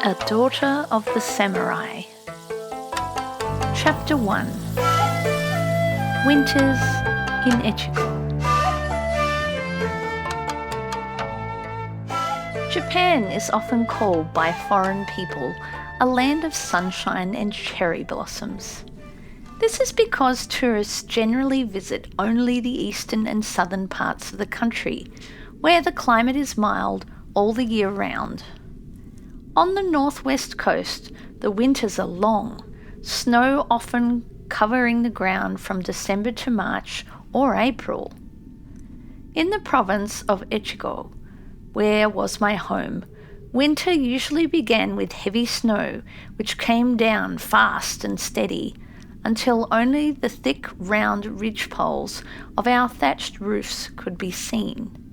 A Daughter of the Samurai. Chapter 1. Winters in Ichigo. Japan is often called by foreign people a land of sunshine and cherry blossoms. This is because tourists generally visit only the eastern and southern parts of the country, where the climate is mild all the year round. On the northwest coast, the winters are long, snow often covering the ground from December to March or April. In the province of Ichigo, where was my home, winter usually began with heavy snow, which came down fast and steady, until only the thick, round ridgepoles of our thatched roofs could be seen.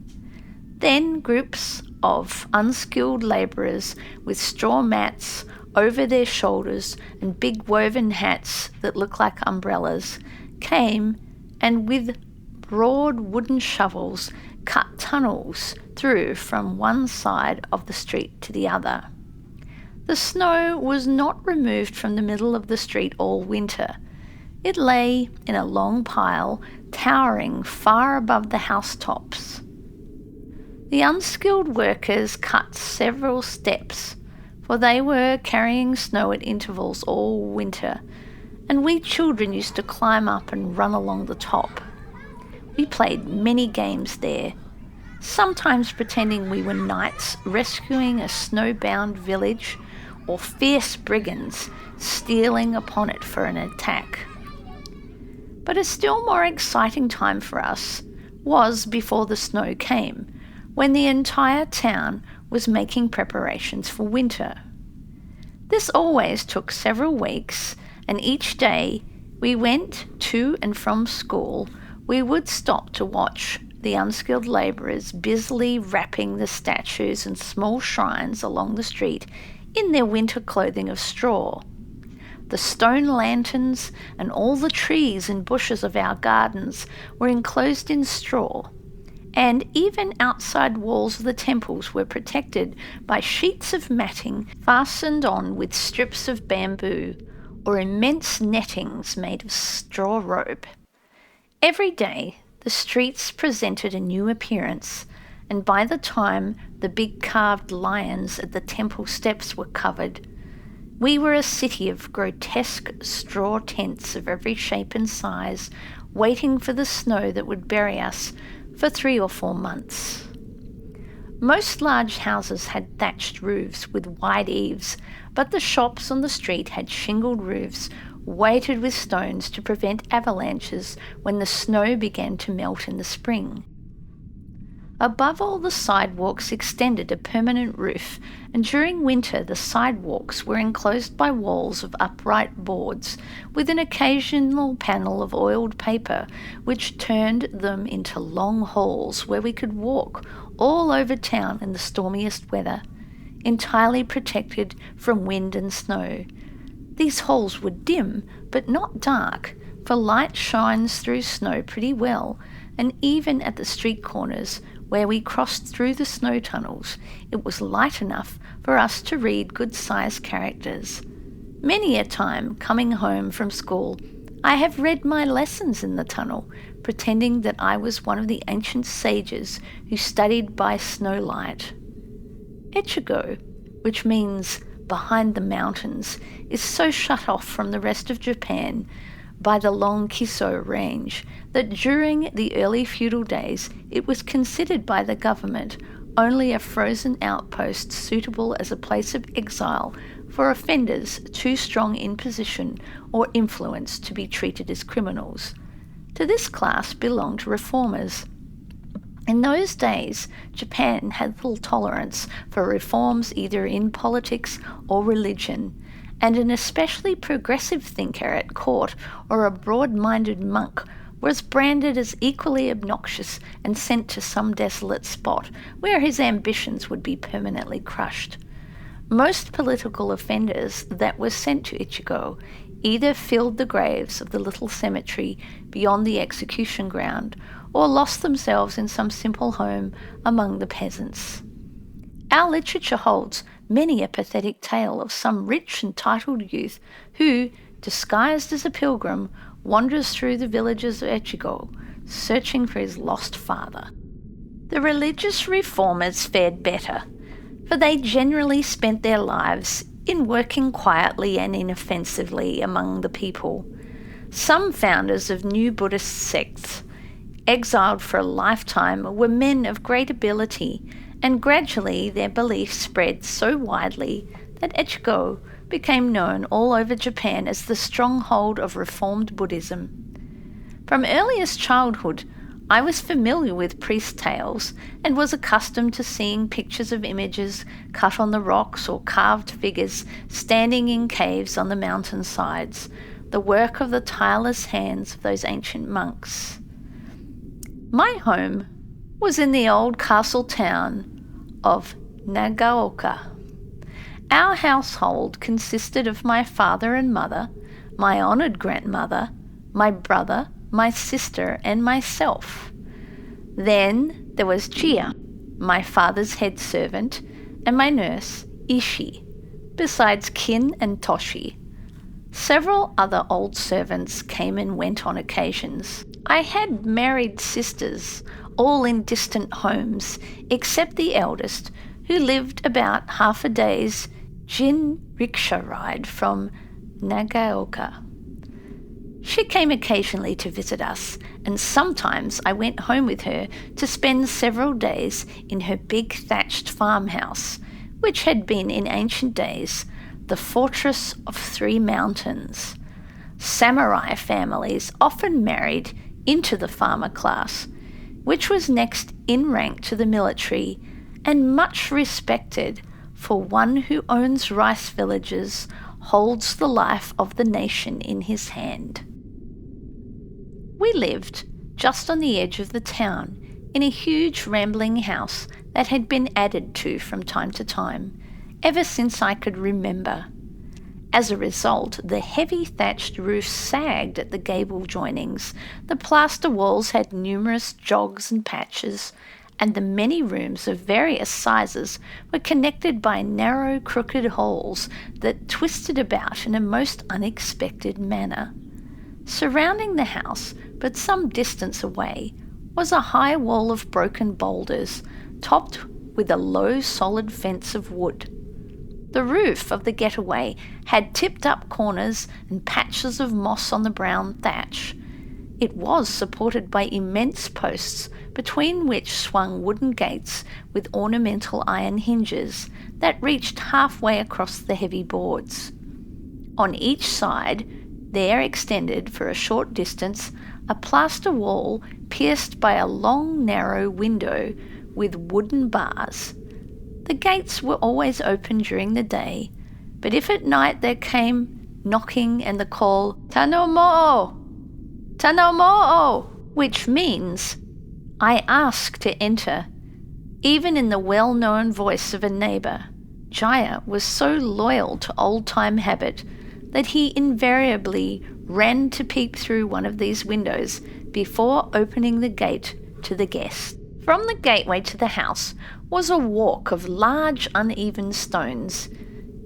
Then groups of unskilled labourers with straw mats over their shoulders and big woven hats that look like umbrellas came and with broad wooden shovels cut tunnels through from one side of the street to the other. The snow was not removed from the middle of the street all winter. It lay in a long pile, towering far above the housetops. The unskilled workers cut several steps, for they were carrying snow at intervals all winter, and we children used to climb up and run along the top. We played many games there, sometimes pretending we were knights rescuing a snowbound village, or fierce brigands stealing upon it for an attack. But a still more exciting time for us was before the snow came, when the entire town was making preparations for winter. This always took several weeks, and each day we went to and from school, we would stop to watch the unskilled labourers busily wrapping the statues and small shrines along the street in their winter clothing of straw. The stone lanterns and all the trees and bushes of our gardens were enclosed in straw, and even outside walls of the temples were protected by sheets of matting fastened on with strips of bamboo or immense nettings made of straw rope. Every day the streets presented a new appearance, and by the time the big carved lions at the temple steps were covered, we were a city of grotesque straw tents of every shape and size, waiting for the snow that would bury us for 3 or 4 months. Most large houses had thatched roofs with wide eaves, but the shops on the street had shingled roofs weighted with stones to prevent avalanches when the snow began to melt in the spring. Above all the sidewalks extended a permanent roof, and during winter the sidewalks were enclosed by walls of upright boards, with an occasional panel of oiled paper which turned them into long halls where we could walk all over town in the stormiest weather, entirely protected from wind and snow. These halls were dim, but not dark, for light shines through snow pretty well, and even at the street corners where we crossed through the snow tunnels, it was light enough for us to read good-sized characters. Many a time, coming home from school, I have read my lessons in the tunnel, pretending that I was one of the ancient sages who studied by snowlight. Ichigo, which means behind the mountains, is so shut off from the rest of Japan by the long Kiso range that during the early feudal days it was considered by the government only a frozen outpost suitable as a place of exile for offenders too strong in position or influence to be treated as criminals. To this class belonged reformers. In those days, Japan had little tolerance for reforms either in politics or religion, and an especially progressive thinker at court or a broad-minded monk was branded as equally obnoxious and sent to some desolate spot where his ambitions would be permanently crushed. Most political offenders that were sent to Ichigo either filled the graves of the little cemetery beyond the execution ground or lost themselves in some simple home among the peasants. Our literature holds many a pathetic tale of some rich and titled youth who, disguised as a pilgrim, wanders through the villages of Ichigo, searching for his lost father. The religious reformers fared better, for they generally spent their lives in working quietly and inoffensively among the people. Some founders of new Buddhist sects, exiled for a lifetime, were men of great ability, and gradually their beliefs spread so widely that Etsuko became known all over Japan as the stronghold of reformed Buddhism. From earliest childhood, I was familiar with priest tales and was accustomed to seeing pictures of images cut on the rocks or carved figures standing in caves on the mountain sides, the work of the tireless hands of those ancient monks. My home was in the old castle town of Nagaoka. Our household consisted of my father and mother, my honoured grandmother, my brother, my sister, and myself. Then there was Chia, my father's head servant, and my nurse, Ishi, besides Kin and Toshi. Several other old servants came and went on occasions. I had married sisters, all in distant homes, except the eldest, who lived about half a day's jinrikisha ride from Nagaoka. She came occasionally to visit us, and sometimes I went home with her to spend several days in her big thatched farmhouse, which had been in ancient days the fortress of 3 mountains. Samurai families often married into the farmer class, which was next in rank to the military and much respected, for one who owns rice villages holds the life of the nation in his hand. We lived just on the edge of the town in a huge rambling house that had been added to from time to time, ever since I could remember. As a result, the heavy thatched roof sagged at the gable joinings, the plaster walls had numerous jogs and patches, and the many rooms of various sizes were connected by narrow, crooked holes that twisted about in a most unexpected manner. Surrounding the house, but some distance away, was a high wall of broken boulders, topped with a low, solid fence of wood. The roof of the getaway had tipped-up corners and patches of moss on the brown thatch. It was supported by immense posts, between which swung wooden gates with ornamental iron hinges that reached halfway across the heavy boards. On each side, there extended for a short distance a plaster wall pierced by a long, narrow window with wooden bars. The gates were always open during the day, but if at night there came knocking and the call, "Tanomo! Tanomo!" which means, "I ask to enter," even in the well-known voice of a neighbour, Jaya was so loyal to old-time habit that he invariably ran to peep through one of these windows before opening the gate to the guest. From the gateway to the house was a walk of large uneven stones,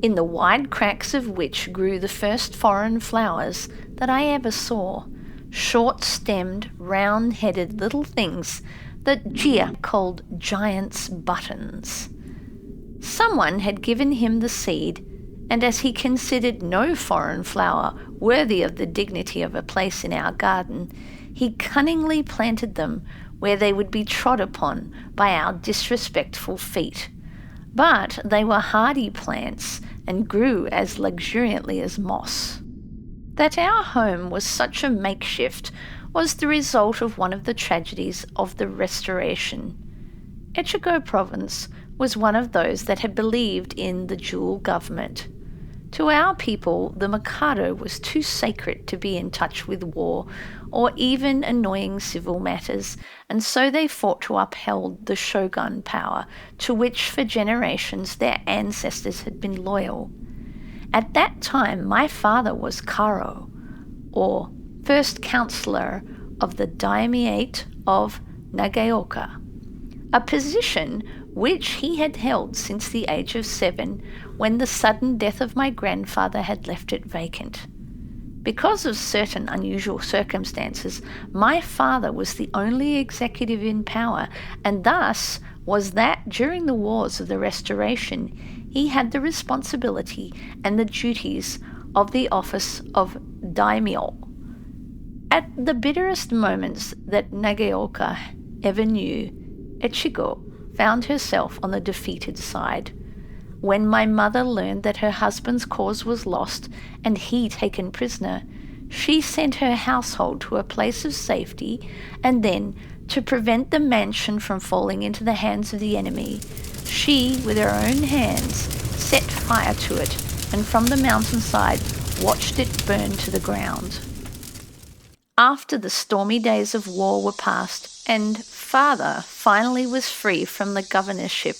in the wide cracks of which grew the first foreign flowers that I ever saw, short-stemmed, round-headed little things that Gia called giant's buttons. Someone had given him the seed, and as he considered no foreign flower worthy of the dignity of a place in our garden, he cunningly planted them where they would be trod upon by our disrespectful feet. But they were hardy plants and grew as luxuriantly as moss. That our home was such a makeshift was the result of one of the tragedies of the Restoration. Etsuko Province was one of those that had believed in the dual government. To our people, the Mikado was too sacred to be in touch with war or even annoying civil matters, and so they fought to uphold the shogun power to which for generations their ancestors had been loyal. At that time, my father was Karo, or first councillor of the Daimiate of Nagaoka, a position which he had held since the age of 7, when the sudden death of my grandfather had left it vacant. Because of certain unusual circumstances, my father was the only executive in power, and thus was that during the wars of the Restoration he had the responsibility and the duties of the office of daimyo. At the bitterest moments that Nagaoka ever knew, Ichigo found herself on the defeated side. When my mother learned that her husband's cause was lost and he taken prisoner, she sent her household to a place of safety, and then, to prevent the mansion from falling into the hands of the enemy, she, with her own hands, set fire to it, and from the mountainside watched it burn to the ground. After the stormy days of war were past, and father finally was free from the governorship,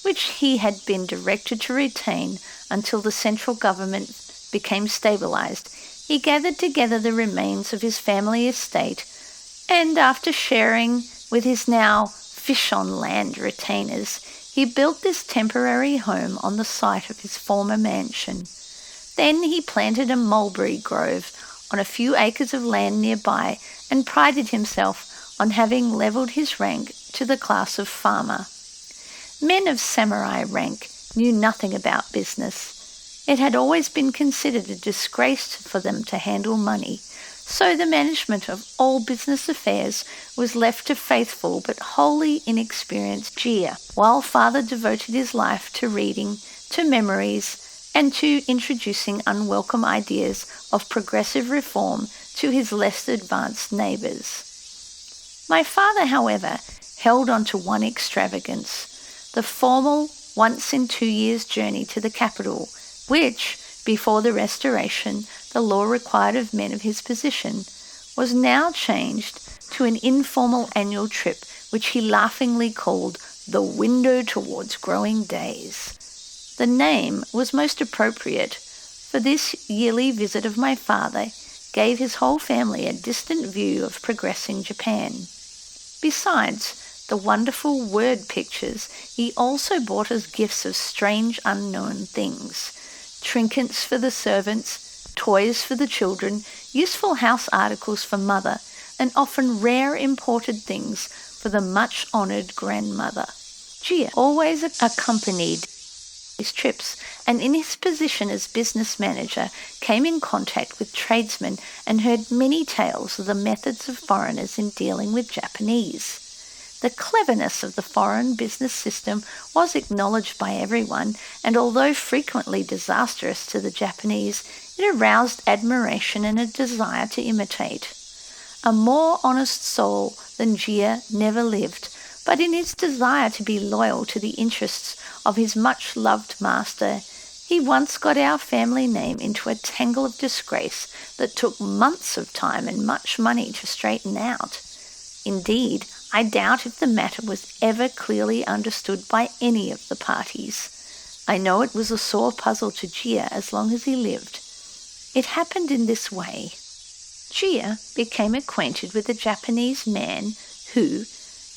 which he had been directed to retain until the central government became stabilized, he gathered together the remains of his family estate, and after sharing with his now fish-on-land retainers, he built this temporary home on the site of his former mansion. Then he planted a mulberry grove on a few acres of land nearby, and prided himself on having levelled his rank to the class of farmer. Men of samurai rank knew nothing about business. It had always been considered a disgrace for them to handle money, so the management of all business affairs was left to faithful but wholly inexperienced Jia, while father devoted his life to reading, to memories, and to introducing unwelcome ideas of progressive reform to his less advanced neighbours. My father, however, held on to one extravagance, the formal once in 2 years journey to the capital, which, before the Restoration, the law required of men of his position, was now changed to an informal annual trip which he laughingly called the window towards growing days. The name was most appropriate, for this yearly visit of my father gave his whole family a distant view of progressing Japan. Besides the wonderful word pictures, he also brought us gifts of strange unknown things, trinkets for the servants, toys for the children, useful house articles for mother, and often rare imported things for the much-honoured grandmother. Jia always accompanied his trips, and in his position as business manager came in contact with tradesmen and heard many tales of the methods of foreigners in dealing with Japanese. The cleverness of the foreign business system was acknowledged by everyone, and although frequently disastrous to the Japanese, it aroused admiration and a desire to imitate. A more honest soul than Jia never lived, but in his desire to be loyal to the interests of his much-loved master, he once got our family name into a tangle of disgrace that took months of time and much money to straighten out. Indeed, I doubt if the matter was ever clearly understood by any of the parties. I know it was a sore puzzle to Jia as long as he lived. It happened in this way. Jia became acquainted with a Japanese man who,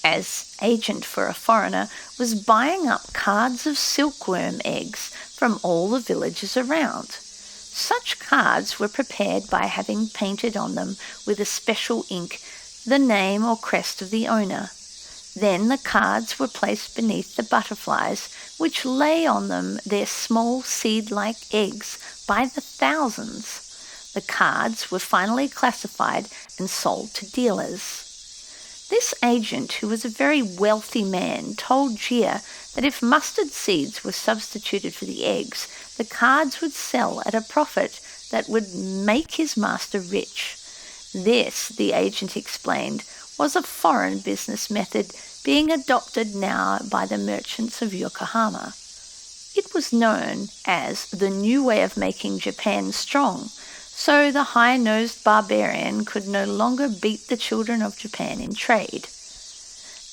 as agent for a foreigner, was buying up cards of silkworm eggs from all the villages around. Such cards were prepared by having painted on them with a special ink the name or crest of the owner. Then the cards were placed beneath the butterflies, which lay on them their small seed-like eggs by the thousands. The cards were finally classified and sold to dealers. This agent, who was a very wealthy man, told Jia that if mustard seeds were substituted for the eggs, the cards would sell at a profit that would make his master rich. This, the agent explained, was a foreign business method being adopted now by the merchants of Yokohama. It was known as the new way of making Japan strong, so the high-nosed barbarian could no longer beat the children of Japan in trade.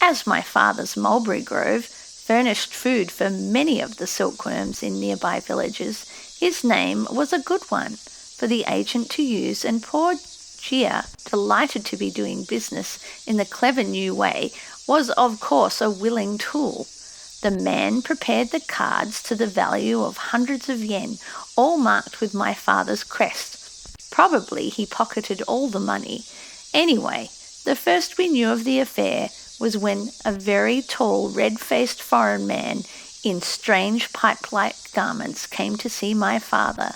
As my father's mulberry grove furnished food for many of the silkworms in nearby villages, his name was a good one for the agent to use, and poor Jia, delighted to be doing business in the clever new way, was of course a willing tool. The man prepared the cards to the value of hundreds of yen, all marked with my father's crest. Probably he pocketed all the money. Anyway, the first we knew of the affair was when a very tall, red-faced foreign man in strange pipe-like garments came to see my father.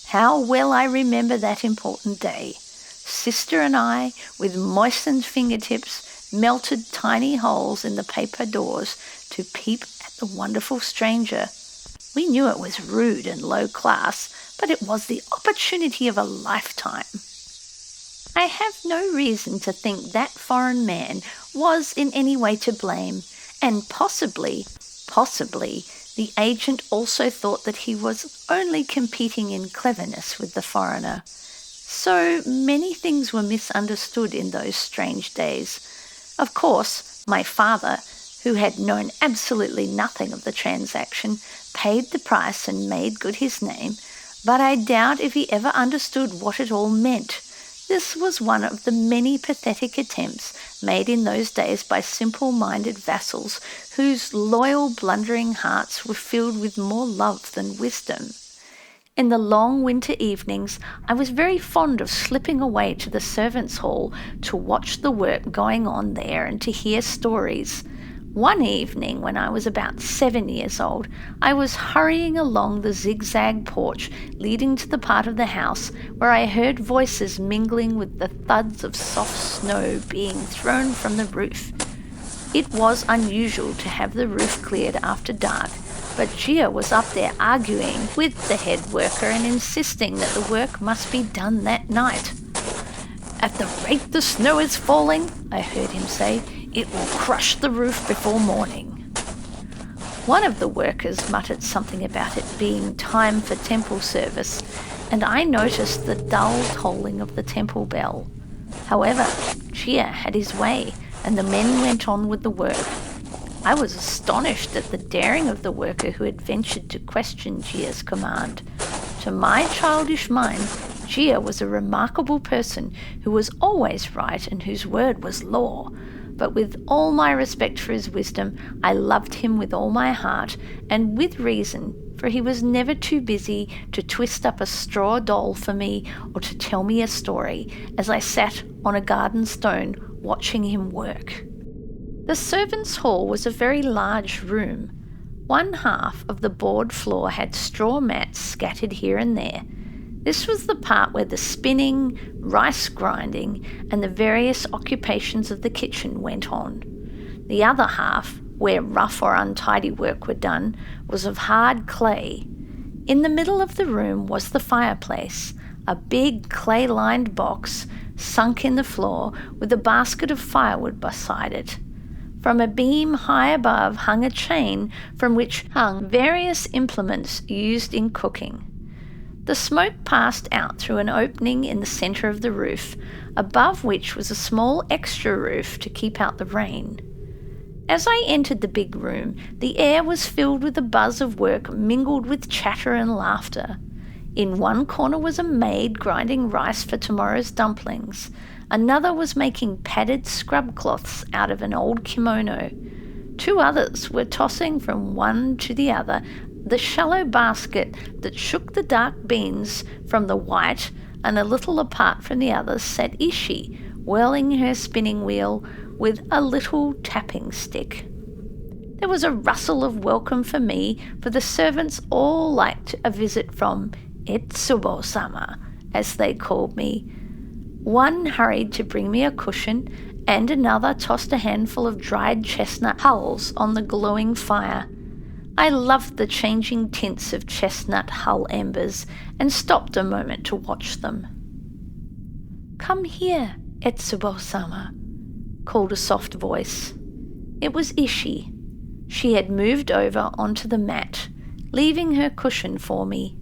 How well I remember that important day. Sister and I, with moistened fingertips, melted tiny holes in the paper doors to peep at the wonderful stranger. We knew it was rude and low class, but it was the opportunity of a lifetime. I have no reason to think that foreign man was in any way to blame, and possibly, the agent also thought that he was only competing in cleverness with the foreigner. So many things were misunderstood in those strange days. Of course, my father, who had known absolutely nothing of the transaction, paid the price and made good his name, but I doubt if he ever understood what it all meant. This was one of the many pathetic attempts made in those days by simple-minded vassals whose loyal, blundering hearts were filled with more love than wisdom. In the long winter evenings, I was very fond of slipping away to the servants' hall to watch the work going on there and to hear stories. One evening, when I was about 7 years old, I was hurrying along the zigzag porch leading to the part of the house where I heard voices mingling with the thuds of soft snow being thrown from the roof. It was unusual to have the roof cleared after dark, but Gia was up there arguing with the head worker and insisting that the work must be done that night. "At the rate the snow is falling," I heard him say, "it will crush the roof before morning." One of the workers muttered something about it being time for temple service, and I noticed the dull tolling of the temple bell. However, Gia had his way, and the men went on with the work. I was astonished at the daring of the worker who had ventured to question Gia's command. To my childish mind, Gia was a remarkable person who was always right and whose word was law. But with all my respect for his wisdom, I loved him with all my heart, and with reason, for he was never too busy to twist up a straw doll for me or to tell me a story, as I sat on a garden stone watching him work. The servants' hall was a very large room. One half of the board floor had straw mats scattered here and there. This was the part where the spinning, rice grinding, and the various occupations of the kitchen went on. The other half, where rough or untidy work were done, was of hard clay. In the middle of the room was the fireplace, a big clay-lined box sunk in the floor with a basket of firewood beside it. From a beam high above hung a chain from which hung various implements used in cooking. The smoke passed out through an opening in the centre of the roof, above which was a small extra roof to keep out the rain. As I entered the big room, the air was filled with a buzz of work mingled with chatter and laughter. In one corner was a maid grinding rice for tomorrow's dumplings. Another was making padded scrub cloths out of an old kimono. Two others were tossing from one to the other the shallow basket that shook the dark beans from the white, and a little apart from the others sat Ishi, whirling her spinning wheel with a little tapping stick. There was a rustle of welcome for me, for the servants all liked a visit from Etsuko-sama, as they called me. One hurried to bring me a cushion, and another tossed a handful of dried chestnut hulls on the glowing fire. I loved the changing tints of chestnut hull embers and stopped a moment to watch them. "Come here, Etsuko-sama," called a soft voice. It was Ishi. She had moved over onto the mat, leaving her cushion for me.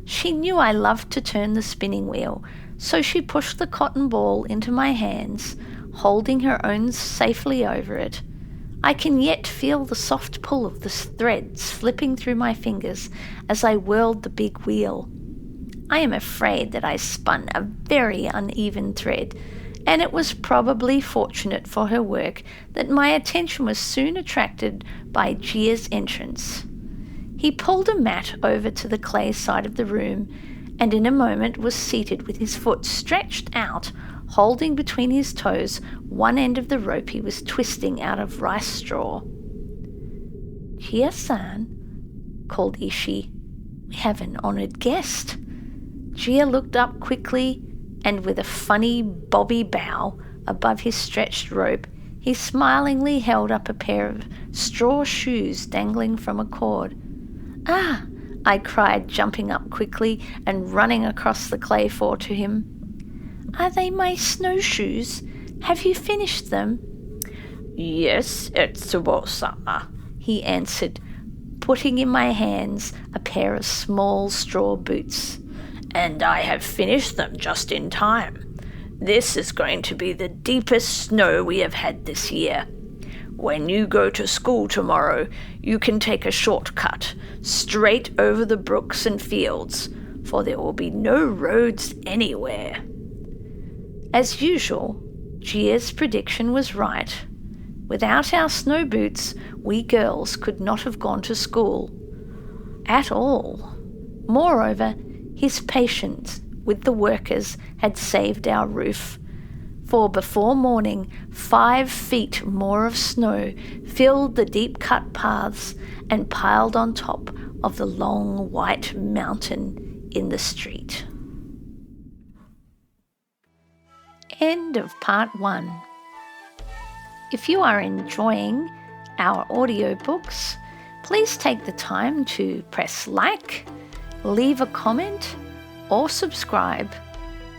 She knew I loved to turn the spinning wheel, so she pushed the cotton ball into my hands, holding her own safely over it. I can yet feel the soft pull of the threads slipping through my fingers as I whirled the big wheel. I am afraid that I spun a very uneven thread, and it was probably fortunate for her work that my attention was soon attracted by Gia's entrance. He pulled a mat over to the clay side of the room, and in a moment was seated with his foot stretched out, holding between his toes one end of the rope he was twisting out of rice straw. "Gia-san," called Ishi, "we have an honoured guest." Gia looked up quickly, and with a funny bobby bow above his stretched rope, he smilingly held up a pair of straw shoes dangling from a cord. "Ah!" I cried, jumping up quickly and running across the clay floor to him. "Are they my snowshoes? Have you finished them?" "Yes, Etsuko-sama," he answered, putting in my hands a pair of small straw boots. "And I have finished them just in time. This is going to be the deepest snow we have had this year. When you go to school tomorrow, you can take a shortcut straight over the brooks and fields, for there will be no roads anywhere." As usual, Gia's prediction was right. Without our snow boots, we girls could not have gone to school at all. Moreover, his patience with the workers had saved our roof, for before morning 5 feet more of snow filled the deep-cut paths and piled on top of the long white mountain in the street. End of part 1. If you are enjoying our audiobooks, please take the time to press like, leave a comment, or subscribe,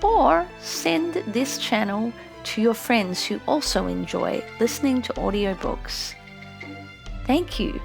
or send this channel to your friends who also enjoy listening to audiobooks. Thank you.